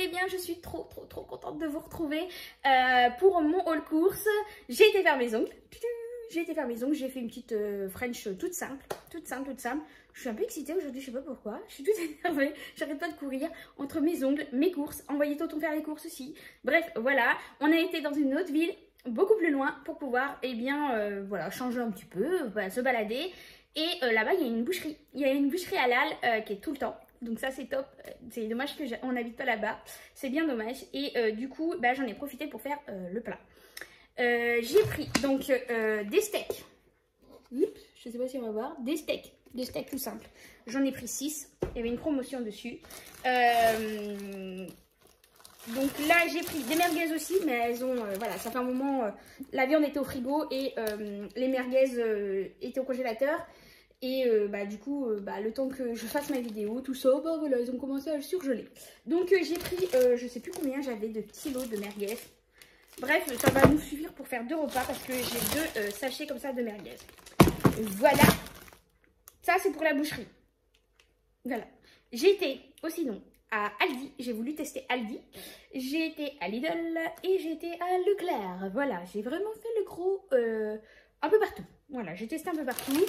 allez bien. Je suis trop contente de vous retrouver pour mon haul course. J'ai été faire mes ongles. J'ai fait une petite French toute simple. Je suis un peu excitée aujourd'hui, je sais pas pourquoi. Je suis toute énervée, j'arrête pas de courir entre mes ongles, mes courses, envoyer Tonton faire les courses aussi. Bref, voilà, on a été dans une autre ville, beaucoup plus loin, pour pouvoir, voilà, changer un petit peu, voilà, se balader. Et là-bas, il y a une boucherie. Il y a une boucherie halal qui est tout le temps. Donc ça, c'est top. C'est dommage qu'on n'habite pas là-bas. C'est bien dommage. Et du coup, j'en ai profité pour faire le plat. J'ai pris donc des steaks. Oups, je sais pas si on va voir. Des steaks tout simples. J'en ai pris 6. Il y avait une promotion dessus. Donc là, j'ai pris des merguez aussi, mais elles ont, voilà, ça fait un moment, la viande était au frigo et les merguez étaient au congélateur. Et du coup, le temps que je fasse ma vidéo, tout ça, voilà, ils ont commencé à surgeler. Donc j'ai pris, je sais plus combien j'avais de kilos de merguez. Bref, ça va nous suffire pour faire 2 repas parce que j'ai 2 sachets comme ça de merguez. Voilà. Ça, c'est pour la boucherie. Voilà. J'ai été aussi à Aldi. J'ai voulu tester Aldi. J'ai été à Lidl et j'ai été à Leclerc. Voilà, j'ai vraiment fait le gros un peu partout. Voilà, j'ai testé un peu partout.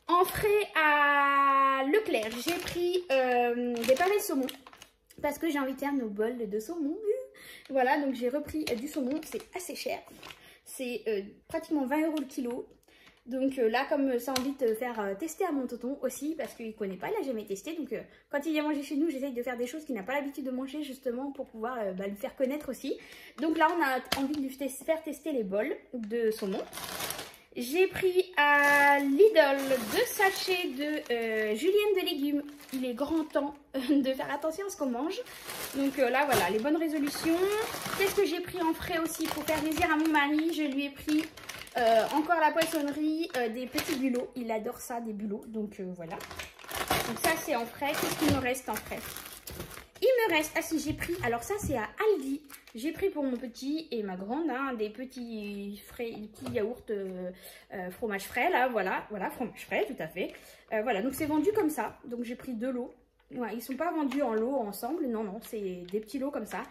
En frais à Leclerc, j'ai pris des pavés de saumon parce que j'ai envie de faire nos bols de saumon. Voilà, donc j'ai repris du saumon, c'est assez cher. C'est pratiquement 20 € le kilo. Donc là, comme ça a envie de faire tester à mon tonton aussi, parce qu'il ne connaît pas, il n'a jamais testé. Donc quand il vient manger chez nous, j'essaye de faire des choses qu'il n'a pas l'habitude de manger justement pour pouvoir lui faire connaître aussi. Donc là, on a envie de lui faire tester les bols de saumon. J'ai pris à Lidl 2 sachets de julienne de légumes. Il est grand temps de faire attention à ce qu'on mange. Donc là, voilà, les bonnes résolutions. Qu'est-ce que j'ai pris en frais aussi pour faire plaisir à mon mari? Je lui ai pris encore la poissonnerie, des petits bulots. Il adore ça, des bulots. Donc voilà. Donc ça, c'est en frais. Qu'est-ce qu'il me reste en frais? Il me reste, ah si, j'ai pris, alors ça c'est à Aldi, j'ai pris pour mon petit et ma grande, des petits yaourts fromage frais, là, voilà, fromage frais, tout à fait. Voilà, donc c'est vendu comme ça, donc j'ai pris 2 lots. Ouais, ils ne sont pas vendus en lots ensemble, non, c'est des petits lots comme ça.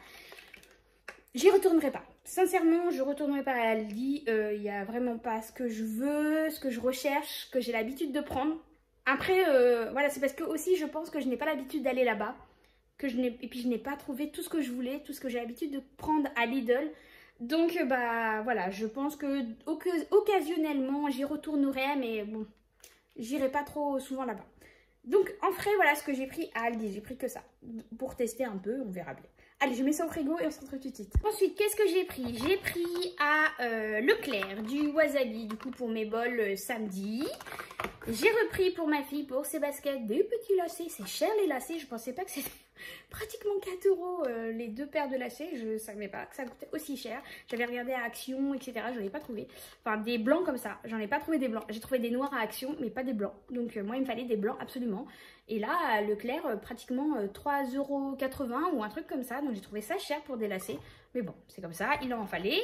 J'y retournerai pas. Sincèrement, je ne retournerai pas à Aldi, il n'y a vraiment pas ce que je veux, ce que je recherche, que j'ai l'habitude de prendre. Après, voilà, c'est parce que aussi je pense que je n'ai pas l'habitude d'aller là-bas. Et puis je n'ai pas trouvé tout ce que je voulais, tout ce que j'ai l'habitude de prendre à Lidl. Donc voilà, je pense que occasionnellement j'y retournerai, mais bon, j'irai pas trop souvent là-bas. Donc en frais, voilà ce que j'ai pris à Aldi, j'ai pris que ça. Pour tester un peu, on verra bien. Allez, je mets ça au frigo et on se retrouve tout de suite. Ensuite, qu'est-ce que j'ai pris? J'ai pris à Leclerc du wasabi, du coup pour mes bols samedi. J'ai repris pour ma fille, pour ses baskets, des petits lacets. C'est cher les lacets, je pensais pas que c'était pratiquement 4 € les 2 paires de lacets. Je savais pas que ça coûtait aussi cher. J'avais regardé à Action, etc. Je n'en ai pas trouvé. Enfin, des blancs comme ça. J'en ai pas trouvé des blancs. J'ai trouvé des noirs à Action, mais pas des blancs. Donc moi, il me fallait des blancs absolument. Et là, à Leclerc, pratiquement 3,80 € ou un truc comme ça. Donc j'ai trouvé ça cher pour des lacets. Mais bon, c'est comme ça, il en fallait.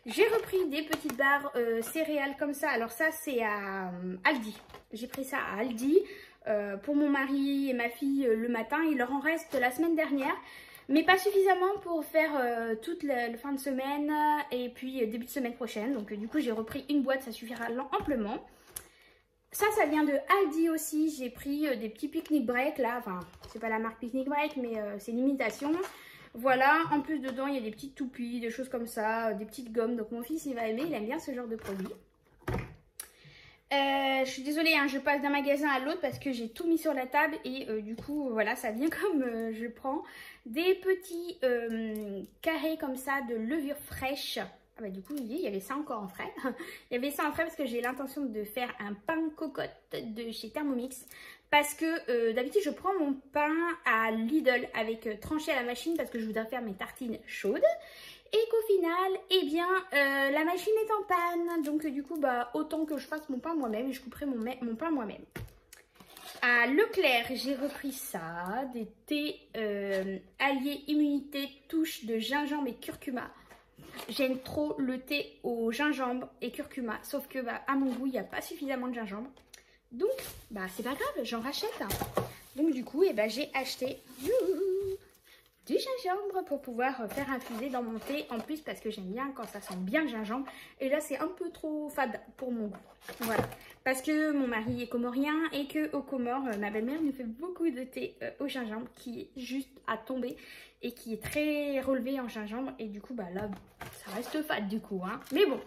J'ai repris des petites barres céréales comme ça. Alors ça, c'est à Aldi. J'ai pris ça à Aldi pour mon mari et ma fille le matin. Il leur en reste la semaine dernière, mais pas suffisamment pour faire toute la fin de semaine et puis début de semaine prochaine. Donc du coup, j'ai repris une boîte, ça suffira amplement. Ça vient de Aldi aussi. J'ai pris des petits Picnic Break là. Enfin, c'est pas la marque Picnic Break, mais c'est une imitation. Voilà, en plus dedans il y a des petites toupies, des choses comme ça, des petites gommes. Donc mon fils il va aimer, il aime bien ce genre de produit. Je suis désolée, je passe d'un magasin à l'autre parce que j'ai tout mis sur la table et du coup voilà, ça vient comme je prends. Des petits carrés comme ça de levure fraîche. Ah du coup, il y avait ça encore en frais. Il y avait ça en frais parce que j'ai l'intention de faire un pain cocotte de chez Thermomix. Parce que d'habitude, je prends mon pain à Lidl avec tranché à la machine parce que je voudrais faire mes tartines chaudes. Et qu'au final, la machine est en panne. Donc du coup, autant que je fasse mon pain moi-même et je couperai mon pain moi-même. À Leclerc, j'ai repris ça. Des thés alliés immunité touche de gingembre et curcuma. J'aime trop le thé au gingembre et curcuma. Sauf que à mon goût, il n'y a pas suffisamment de gingembre. Donc, c'est pas grave, j'en rachète. Donc du coup, j'ai acheté du gingembre pour pouvoir faire infuser dans mon thé. En plus parce que j'aime bien quand ça sent bien le gingembre. Et là c'est un peu trop fade pour mon goût. Voilà. Parce que mon mari est comorien et que aux Comores, ma belle-mère nous fait beaucoup de thé au gingembre qui est juste à tomber et qui est très relevé en gingembre. Et du coup, bah là, ça reste fade du coup. Hein. Mais bon,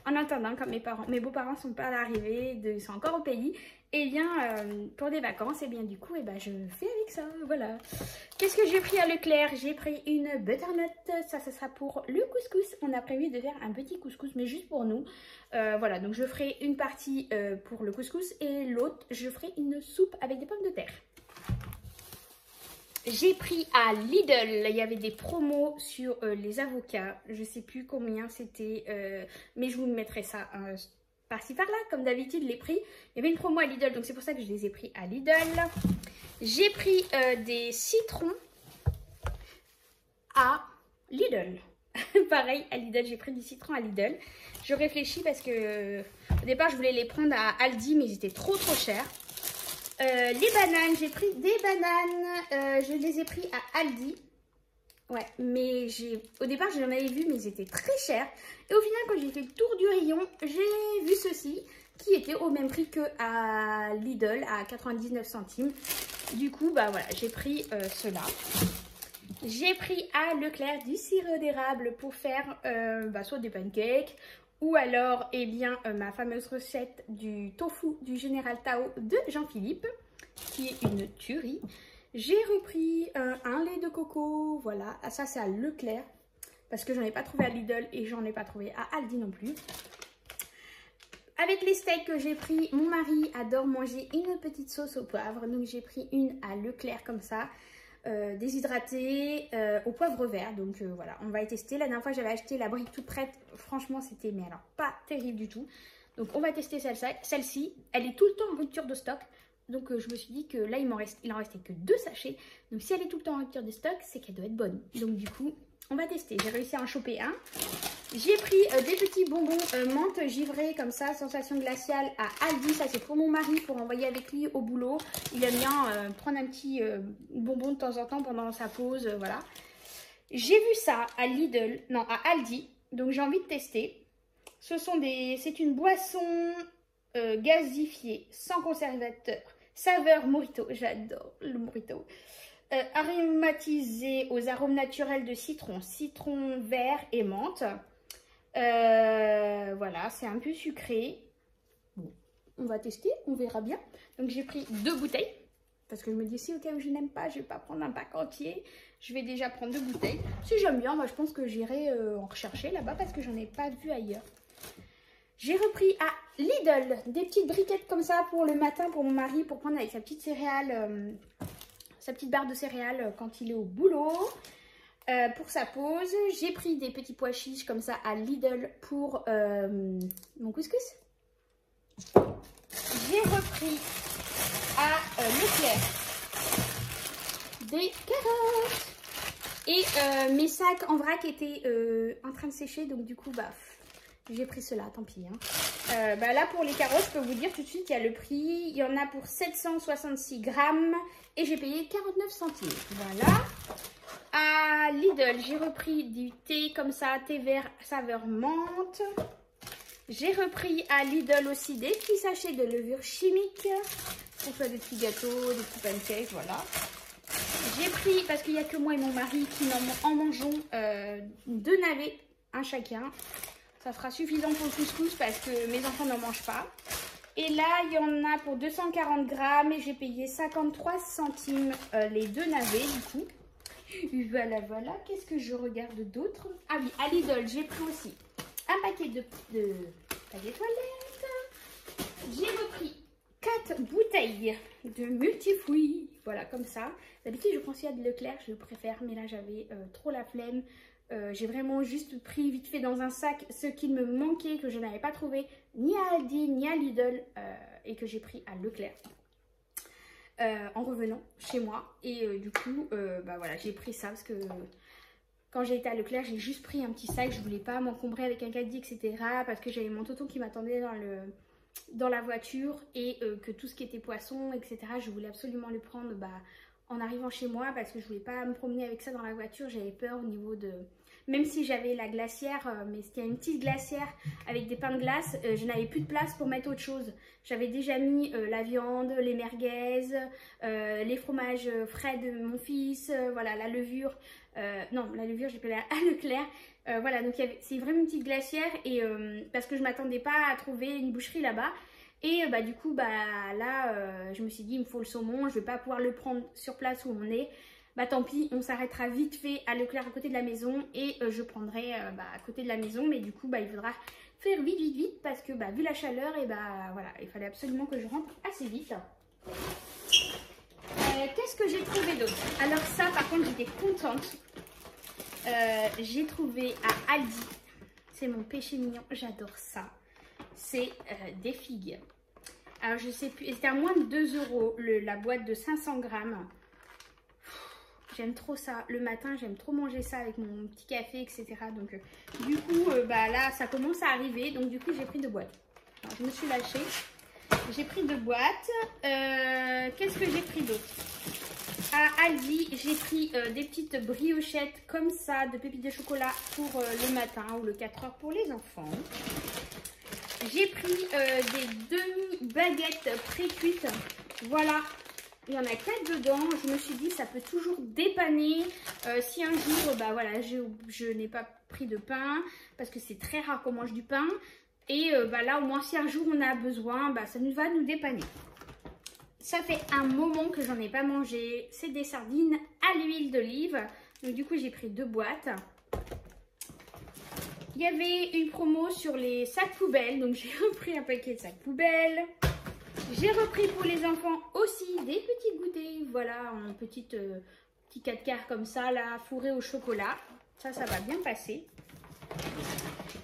en attendant, comme mes beaux-parents sont pas à l'arrivée, ils sont encore au pays, et bien pour des vacances, et bien du coup, et ben, je fais avec ça. Voilà. Qu'est-ce que j'ai pris à Leclerc? J'ai pris une butternut. Ça sera pour le couscous. On a prévu de faire un petit couscous, mais juste pour nous. Voilà, donc je ferai une partie pour le couscous et l'autre, je ferai une soupe avec des pommes de terre. J'ai pris à Lidl, il y avait des promos sur les avocats. Je ne sais plus combien c'était, mais je vous mettrai ça par-ci par-là, comme d'habitude les prix. Il y avait une promo à Lidl, donc c'est pour ça que je les ai pris à Lidl. J'ai pris des citrons à Lidl. Pareil, à Lidl, j'ai pris des citrons à Lidl. Je réfléchis parce que au départ, je voulais les prendre à Aldi, mais ils étaient trop chers. Les bananes, j'ai pris des bananes. Je les ai pris à Aldi. Ouais, mais au départ, j'en avais vu, mais ils étaient très chers. Et au final, quand j'ai fait le tour du rayon, j'ai vu ceci qui était au même prix que à Lidl, à 99 centimes. Du coup, bah voilà, j'ai pris cela. J'ai pris à Leclerc du sirop d'érable pour faire soit des pancakes ou alors eh bien, ma fameuse recette du tofu du Général Tao de Jean-Philippe qui est une tuerie. J'ai repris un lait de coco, voilà, ça c'est à Leclerc parce que j'en ai pas trouvé à Lidl et j'en ai pas trouvé à Aldi non plus. Avec les steaks que j'ai pris, mon mari adore manger une petite sauce au poivre, donc j'ai pris une à Leclerc comme ça. Déshydratée au poivre vert, donc voilà, on va y tester. La dernière fois j'avais acheté la brique toute prête, franchement c'était mais alors pas terrible du tout, donc on va tester celle-ci. Elle est tout le temps en rupture de stock, donc je me suis dit que là il en restait que 2 sachets, donc si elle est tout le temps en rupture de stock c'est qu'elle doit être bonne, donc du coup on va tester. J'ai réussi à en choper un. J'ai pris des petits bonbons menthe givrés comme ça, sensation glaciale à Aldi. Ça c'est pour mon mari, pour envoyer avec lui au boulot. Il aime bien prendre un petit bonbon de temps en temps pendant sa pause, voilà. J'ai vu ça à Lidl, non à Aldi, donc j'ai envie de tester. C'est une boisson gazifiée, sans conservateur, saveur mojito, j'adore le mojito. Aromatisé aux arômes naturels de citron, citron vert et menthe. Voilà, c'est un peu sucré. Bon, on va tester, on verra bien. Donc j'ai pris 2 bouteilles. Parce que je me dis, si au cas où je n'aime pas, je ne vais pas prendre un pack entier. Je vais déjà prendre 2 bouteilles. Si j'aime bien, moi, je pense que j'irai en rechercher là-bas parce que j'en ai pas vu ailleurs. J'ai repris à Lidl des petites briquettes comme ça pour le matin pour mon mari, pour prendre avec sa petite céréale, sa petite barre de céréales quand il est au boulot. Pour sa pause, j'ai pris des petits pois chiches comme ça à Lidl pour mon couscous. J'ai repris à Leclerc des carottes. Et mes sacs en vrac étaient en train de sécher, donc du coup, bah, j'ai pris cela, tant pis. Hein. Là, pour les carottes, je peux vous dire tout de suite, il y a le prix. Il y en a pour 766 grammes et j'ai payé 49 centimes. Voilà. À Lidl, j'ai repris du thé comme ça, thé vert saveur menthe. J'ai repris à Lidl aussi des petits sachets de levure chimique pour faire des petits gâteaux, des petits pancakes, voilà. J'ai pris, parce qu'il n'y a que moi et mon mari qui en mangeons, 2 navets, un chacun. Ça sera suffisant pour le couscous parce que mes enfants n'en mangent pas. Et là, il y en a pour 240 grammes et j'ai payé 53 centimes les 2 navets du coup. Voilà, voilà. Qu'est-ce que je regarde d'autre? Ah oui, à Lidl, j'ai pris aussi un paquet de paquets toilettes. J'ai repris 4 bouteilles de multifruits. Voilà, comme ça. D'habitude, je prends celui de Leclerc, je le préfère. Mais là, j'avais trop la flemme. J'ai vraiment juste pris vite fait dans un sac ce qui me manquait, que je n'avais pas trouvé ni à Aldi, ni à Lidl. Et que j'ai pris à Leclerc. En revenant chez moi et du coup voilà, j'ai pris ça parce que quand j'ai été à Leclerc j'ai juste pris un petit sac, je voulais pas m'encombrer avec un caddie etc parce que j'avais mon tonton qui m'attendait dans la voiture et que tout ce qui était poisson etc je voulais absolument le prendre en arrivant chez moi parce que je voulais pas me promener avec ça dans la voiture. J'avais peur au niveau de... Même si j'avais la glacière, mais c'était une petite glacière avec des pains de glace, je n'avais plus de place pour mettre autre chose. J'avais déjà mis la viande, les merguez, les fromages frais de mon fils, voilà, la levure. Non, la levure, j'ai pris à Leclerc. Voilà, donc c'est vraiment une petite glacière et parce que je m'attendais pas à trouver une boucherie là-bas. Et du coup, là, je me suis dit, il me faut le saumon, je vais pas pouvoir le prendre sur place où on est. Bah tant pis, on s'arrêtera vite fait à Leclerc à côté de la maison et je prendrai à côté de la maison. Mais du coup, il faudra faire vite parce que vu la chaleur, et voilà, il fallait absolument que je rentre assez vite. Qu'est-ce que j'ai trouvé d'autre? Alors ça, par contre, j'étais contente. J'ai trouvé à Aldi, c'est mon péché mignon, j'adore ça. C'est des figues. Alors je sais plus, c'était à moins de 2 € la boîte de 500 grammes. J'aime trop ça. Le matin, j'aime trop manger ça avec mon petit café, etc. Donc, du coup, là, ça commence à arriver. Donc, du coup, j'ai pris 2 boîtes. Alors, je me suis lâchée. J'ai pris 2 boîtes. Qu'est-ce que j'ai pris d'autre? À Aldi, j'ai pris des petites briochettes comme ça, de pépites de chocolat pour le matin ou le 4 heures pour les enfants. J'ai pris des demi-baguettes pré-cuites. Voilà. Il y en a 4 dedans. Je me suis dit, ça peut toujours dépanner. Si un jour, voilà, je n'ai pas pris de pain, parce que c'est très rare qu'on mange du pain. Et là, au moins, si un jour on a besoin, ça va nous dépanner. Ça fait un moment que j'en ai pas mangé. C'est des sardines à l'huile d'olive. Donc, du coup, j'ai pris 2 boîtes. Il y avait une promo sur les sacs poubelles. Donc, j'ai repris un paquet de sacs poubelles. J'ai repris pour les enfants aussi des petits goûters, voilà, en petit 4 quarts comme ça, là, fourré au chocolat. Ça va bien passer.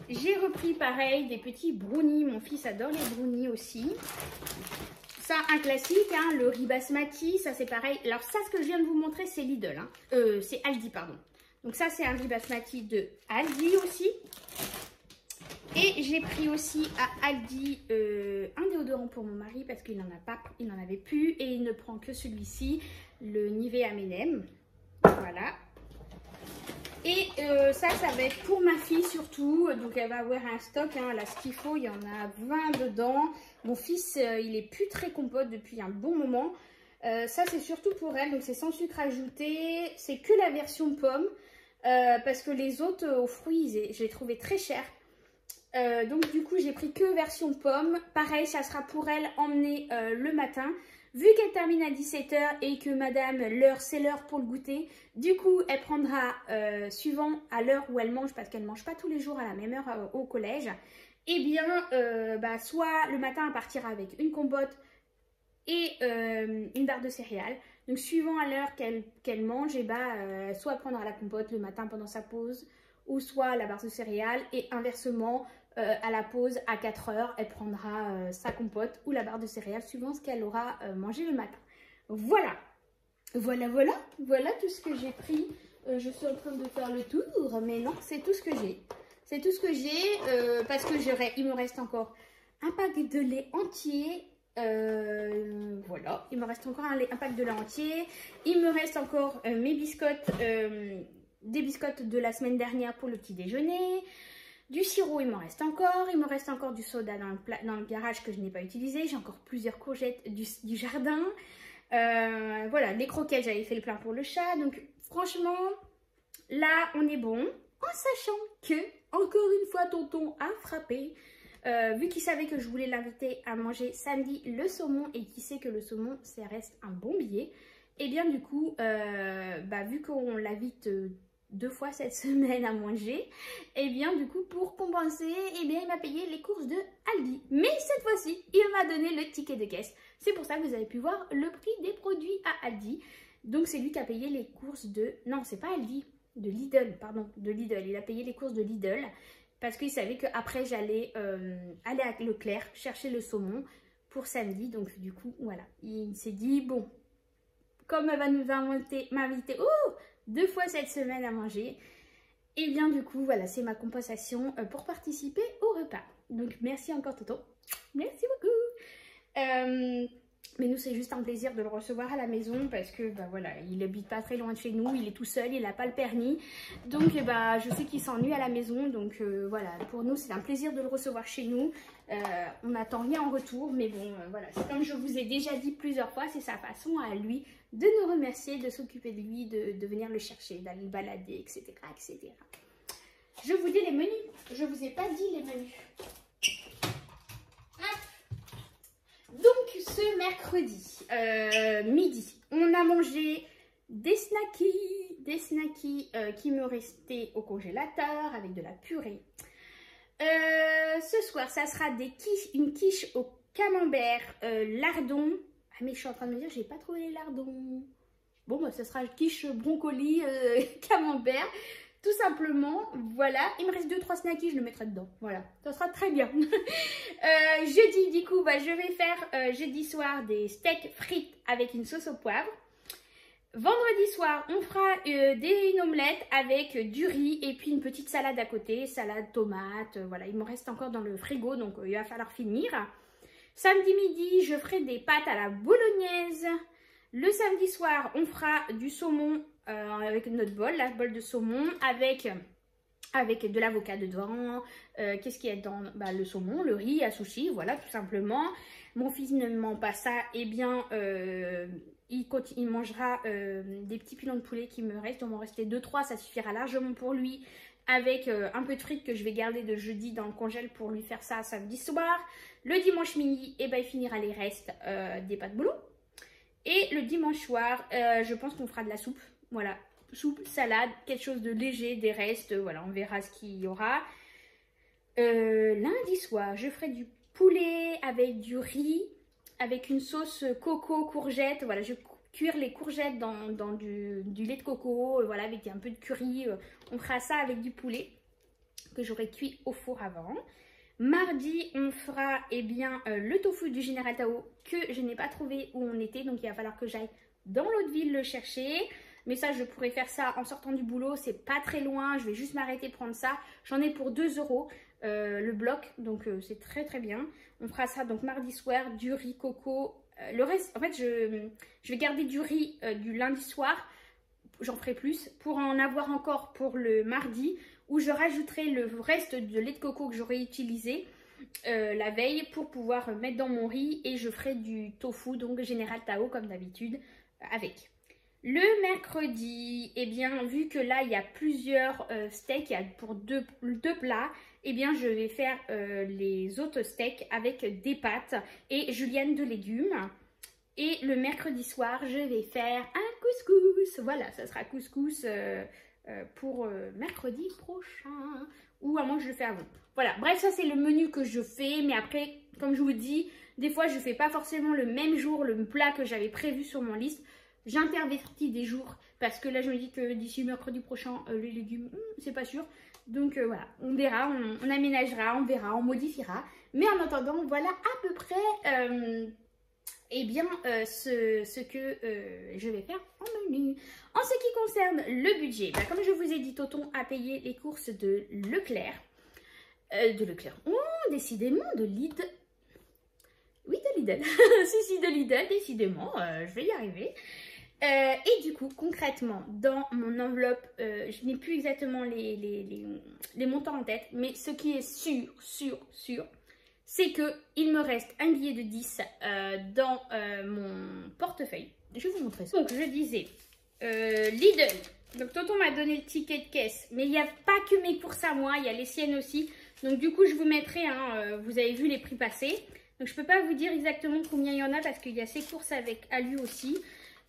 J'ai repris pareil des petits brownies, mon fils adore les brownies aussi. Ça, un classique, hein, le riz basmati, ça c'est pareil. Alors ça, ce que je viens de vous montrer, c'est Lidl, hein. C'est Aldi, pardon. Donc ça, c'est un riz basmati de Aldi aussi. Et j'ai pris aussi à Aldi un déodorant pour mon mari parce qu'il n'en avait plus et il ne prend que celui-ci, le Nivea Men. Voilà. Et ça va être pour ma fille surtout. Donc elle va avoir un stock, hein, elle a ce qu'il faut, il y en a 20 dedans. Mon fils, il est plus très compote depuis un bon moment. Ça c'est surtout pour elle, donc c'est sans sucre ajouté. C'est que la version pomme parce que les autres aux fruits, je les trouvais très chers. Donc du coup j'ai pris que version pomme. Pareil, ça sera pour elle emmener le matin. Vu qu'elle termine à 17 h et que madame, c'est l'heure pour le goûter. Du coup elle prendra suivant à l'heure où elle mange, parce qu'elle ne mange pas tous les jours à la même heure au collège. Et bien soit le matin elle partira avec une compote et une barre de céréales. Donc suivant à l'heure qu'elle mange, et soit elle prendra la compote le matin pendant sa pause, ou soit la barre de céréales, et inversement à la pause à 4 h elle prendra sa compote ou la barre de céréales suivant ce qu'elle aura mangé le matin. Voilà tout ce que j'ai pris. Je suis en train de faire le tour, mais non, c'est tout ce que j'ai. C'est tout ce que j'ai parce que il me reste encore un pack de lait entier. Voilà, il me reste encore un pack de lait entier. Il me reste encore mes biscottes, des biscottes de la semaine dernière pour le petit déjeuner. Du sirop, il me reste encore. Il me reste encore du soda dans le garage que je n'ai pas utilisé. J'ai encore plusieurs courgettes du jardin. Voilà, les croquettes, j'avais fait le plein pour le chat. Donc franchement, là, on est bon. En sachant que, encore une fois, tonton a frappé. Vu qu'il savait que je voulais l'inviter à manger samedi le saumon et qu'il sait que le saumon, ça reste un bon billet. Et bien du coup, vu qu'on l'invite 2 fois cette semaine à manger, et bien du coup pour compenser, il m'a payé les courses de Aldi. Mais cette fois-ci, il m'a donné le ticket de caisse. C'est pour ça que vous avez pu voir le prix des produits à Aldi. Donc c'est lui qui a payé les courses de... Non, c'est pas Aldi, de Lidl, pardon, de Lidl. Il a payé les courses de Lidl parce qu'il savait qu'après j'allais aller à Leclerc chercher le saumon pour samedi. Donc du coup, voilà, il s'est dit, bon, comme elle va nous m'inviter 2 fois cette semaine à manger, et bien du coup, voilà, c'est ma compensation pour participer au repas. Donc merci encore Toto, merci beaucoup. Mais nous, c'est juste un plaisir de le recevoir à la maison parce que bah, voilà, il n'habite pas très loin de chez nous, il est tout seul, il n'a pas le permis. Donc bah, je sais qu'il s'ennuie à la maison. Donc voilà, pour nous, c'est un plaisir de le recevoir chez nous. On n'attend rien en retour, mais bon, voilà, c'est comme je vous ai déjà dit plusieurs fois, c'est sa façon à lui de nous remercier, de s'occuper de lui, de venir le chercher, d'aller le balader, etc., etc. Je vous dis les menus, je vous ai pas dit les menus. Donc ce mercredi midi, on a mangé des snackies qui me restaient au congélateur avec de la purée. Ce soir, ça sera une quiche au camembert, lardon. Ah mais je suis en train de me dire, j'ai pas trouvé les lardons. Bon, bah, ça sera quiche brocoli, camembert. Tout simplement, voilà. Il me reste 2-3 snackies, je le mettrai dedans. Voilà, ça sera très bien. Jeudi, du coup, bah, je vais faire jeudi soir des steaks frites avec une sauce au poivre. Vendredi soir, on fera une omelette avec du riz et puis une petite salade à côté. Salade, tomate, voilà. Il me reste encore dans le frigo, donc il va falloir finir. Samedi midi, je ferai des pâtes à la bolognaise. Le samedi soir, on fera du saumon avec notre bol, la bol de saumon avec de l'avocat dedans. Qu'est-ce qu'il y a dedans? Bah, le saumon, le riz à sushi, voilà, tout simplement. Mon fils ne ment pas ça, eh bien, il mangera des petits pilons de poulet qui me restent. Il m'en restait 2-3, ça suffira largement pour lui. Avec un peu de frites que je vais garder de jeudi dans le congèle pour lui faire ça samedi soir. Le dimanche midi, eh ben, il finira les restes des pâtes bouleaux. Et le dimanche soir, je pense qu'on fera de la soupe. Voilà, soupe, salade, quelque chose de léger, des restes. Voilà, on verra ce qu'il y aura. Lundi soir, je ferai du poulet avec du riz, avec une sauce coco, courgette. Voilà, je vais cuire les courgettes dans du lait de coco. Voilà, avec un peu de curry. On fera ça avec du poulet que j'aurai cuit au four avant. Mardi, on fera eh bien, le tofu du Général Tao que je n'ai pas trouvé où on était. Donc, il va falloir que j'aille dans l'autre ville le chercher. Mais ça, je pourrais faire ça en sortant du boulot. C'est pas très loin. Je vais juste m'arrêter prendre ça. J'en ai pour 2 € le bloc. Donc, c'est très très bien. On fera ça donc mardi soir. Du riz coco. Le reste, en fait, je vais garder du riz du lundi soir. J'en ferai plus pour en avoir encore pour le mardi, où je rajouterai le reste de lait de coco que j'aurai utilisé la veille pour pouvoir mettre dans mon riz, et je ferai du tofu, donc Général Tao comme d'habitude, avec. Le mercredi, eh bien, vu que là il y a plusieurs steaks pour deux plats, eh bien je vais faire les autres steaks avec des pâtes et julienne de légumes. Et le mercredi soir, je vais faire un couscous. Voilà, ça sera couscous pour mercredi prochain. Ou à moins que je le fais avant. Voilà, bref, ça c'est le menu que je fais. Mais après, comme je vous dis, des fois je ne fais pas forcément le même jour le plat que j'avais prévu sur mon liste. J'intervertis des jours parce que là je me dis que d'ici mercredi prochain, les légumes, c'est pas sûr. Donc voilà, on verra, on aménagera, on verra, on modifiera. Mais en attendant, voilà à peu près... eh bien, ce que je vais faire en menu. En ce qui concerne le budget, bah, comme je vous ai dit, Toton a payé les courses de Leclerc. Oh, décidément, de Lidl. Oui, de Lidl. si, de Lidl, décidément, je vais y arriver. Et du coup, concrètement, dans mon enveloppe, je n'ai plus exactement les montants en tête, mais ce qui est sûr, c'est qu'il me reste un billet de 10 dans mon portefeuille. Je vais vous montrer ça. Donc, je disais, Lidl. Donc, Tonton m'a donné le ticket de caisse. Mais il n'y a pas que mes courses à moi, il y a les siennes aussi. Donc, du coup, je vous mettrai, vous avez vu les prix passer. Donc, je ne peux pas vous dire exactement combien il y en a parce qu'il y a ses courses à lui aussi.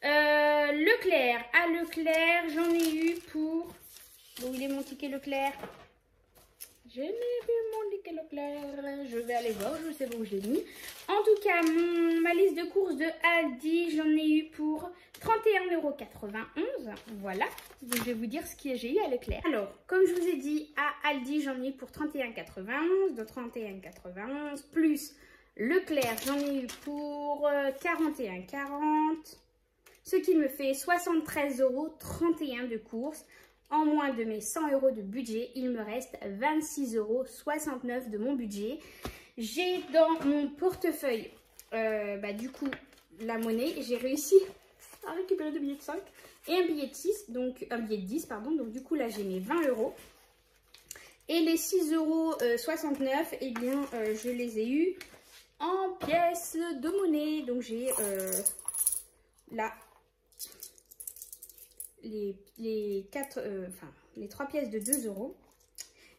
Leclerc. À Leclerc, j'en ai eu pour... Bon, il est mon ticket Leclerc. Je n'ai vu mon ticket Leclerc. Je vais aller voir, je sais pas où je l'ai mis. En tout cas, ma liste de courses de Aldi, j'en ai eu pour 31,91 €. Voilà. Donc, je vais vous dire ce que j'ai eu à Leclerc. Alors, comme je vous ai dit, à Aldi, j'en ai eu pour 31,91 €. De 31,91 € plus Leclerc, j'en ai eu pour 41,40 €. Ce qui me fait 73,31 € de courses. En moins de mes 100 € de budget, il me reste 26,69 € de mon budget. J'ai dans mon portefeuille, du coup, la monnaie. J'ai réussi à récupérer 2 billets de 5 et un billet de 6, donc un billet de 10, pardon. Donc du coup là j'ai mes 20 €. Et les 6,69 €, eh bien je les ai eus en pièces de monnaie. Donc j'ai là les 3 pièces de 2 €.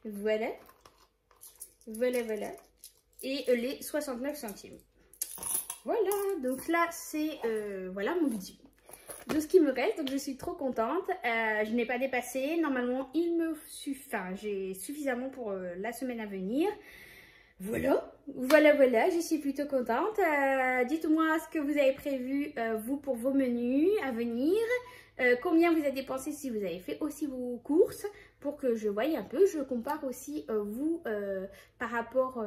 Voilà. Voilà, voilà. Et les 69 centimes. Voilà, donc là c'est voilà mon budget de ce qui me reste, donc je suis trop contente. Je n'ai pas dépassé, normalement il me suffit, enfin j'ai suffisamment pour la semaine à venir. Voilà, voilà, je suis plutôt contente. Dites-moi ce que vous avez prévu vous pour vos menus à venir. Combien vous avez dépensé si vous avez fait aussi vos courses, pour que je voie un peu. Je compare aussi vous par rapport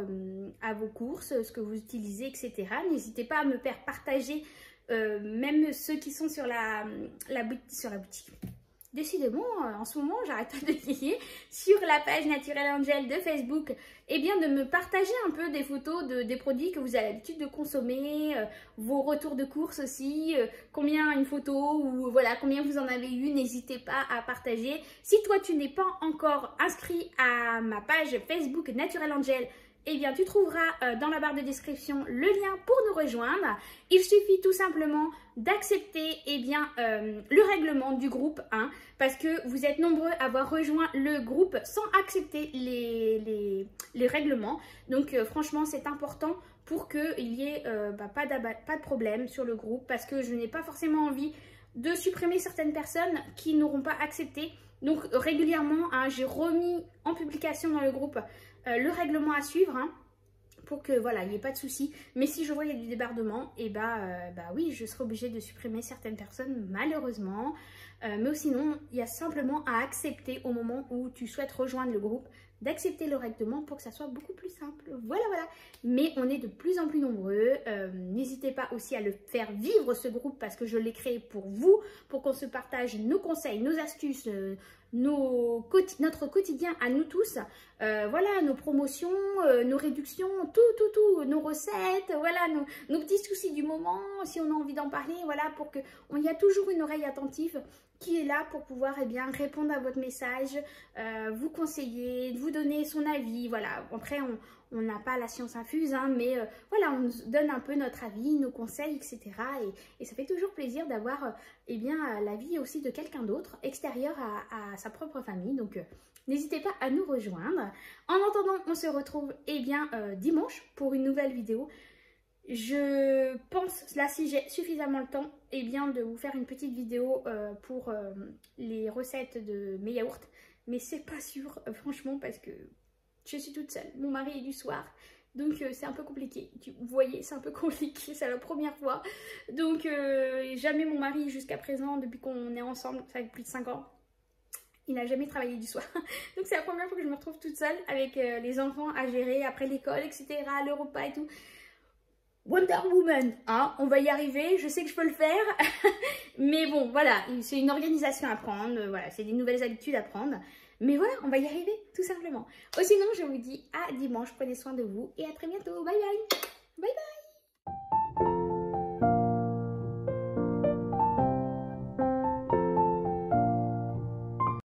à vos courses, ce que vous utilisez, etc. N'hésitez pas à me faire partager, même ceux qui sont sur la boutique. Décidément, en ce moment, j'arrête pas de vieillir, sur la page Naturel Angel de Facebook, et bien de me partager un peu des photos des produits que vous avez l'habitude de consommer, vos retours de course aussi, combien une photo, ou voilà, combien vous en avez eu, n'hésitez pas à partager. Si toi tu n'es pas encore inscrit à ma page Facebook Naturel Angel, eh bien tu trouveras dans la barre de description le lien pour nous rejoindre. Il suffit tout simplement d'accepter le règlement du groupe 1, parce que vous êtes nombreux à avoir rejoint le groupe sans accepter les règlements. Donc franchement c'est important pour qu'il y ait pas de problème sur le groupe, parce que je n'ai pas forcément envie de supprimer certaines personnes qui n'auront pas accepté. Donc régulièrement, j'ai remis en publication dans le groupe le règlement à suivre, pour que voilà, il n'y ait pas de souci. Mais si je vois qu'il y a du débordement, et oui, je serai obligée de supprimer certaines personnes, malheureusement. Mais sinon, il y a simplement à accepter au moment où tu souhaites rejoindre le groupe, d'accepter le règlement pour que ça soit beaucoup plus simple. Voilà, voilà. Mais on est de plus en plus nombreux. N'hésitez pas aussi à le faire vivre, ce groupe, parce que je l'ai créé pour vous, pour qu'on se partage nos conseils, nos astuces, notre quotidien à nous tous. Voilà, nos promotions, nos réductions, tout, nos recettes, voilà, nos petits soucis du moment, si on a envie d'en parler, voilà, pour que il y a toujours une oreille attentive qui est là pour pouvoir répondre à votre message, vous conseiller, vous donner son avis. Voilà, après on n'a pas la science infuse, mais voilà, on donne un peu notre avis, nos conseils, etc. Et ça fait toujours plaisir d'avoir l'avis aussi de quelqu'un d'autre, extérieur à sa propre famille. Donc n'hésitez pas à nous rejoindre. En attendant, on se retrouve dimanche pour une nouvelle vidéo. Je pense, là, si j'ai suffisamment le temps, de vous faire une petite vidéo pour les recettes de mes yaourts. Mais c'est pas sûr, franchement, parce que je suis toute seule. Mon mari est du soir, donc c'est un peu compliqué. Vous voyez, c'est un peu compliqué, c'est la première fois. Donc jamais mon mari jusqu'à présent, depuis qu'on est ensemble, ça fait plus de 5 ans, il n'a jamais travaillé du soir. Donc c'est la première fois que je me retrouve toute seule avec les enfants à gérer après l'école, etc., le repas et tout. Wonder Woman, on va y arriver, je sais que je peux le faire. Mais bon, voilà, c'est une organisation à prendre, voilà, c'est des nouvelles habitudes à prendre. Mais voilà, on va y arriver, tout simplement. Sinon, je vous dis à dimanche, prenez soin de vous et à très bientôt. Bye bye. Bye bye.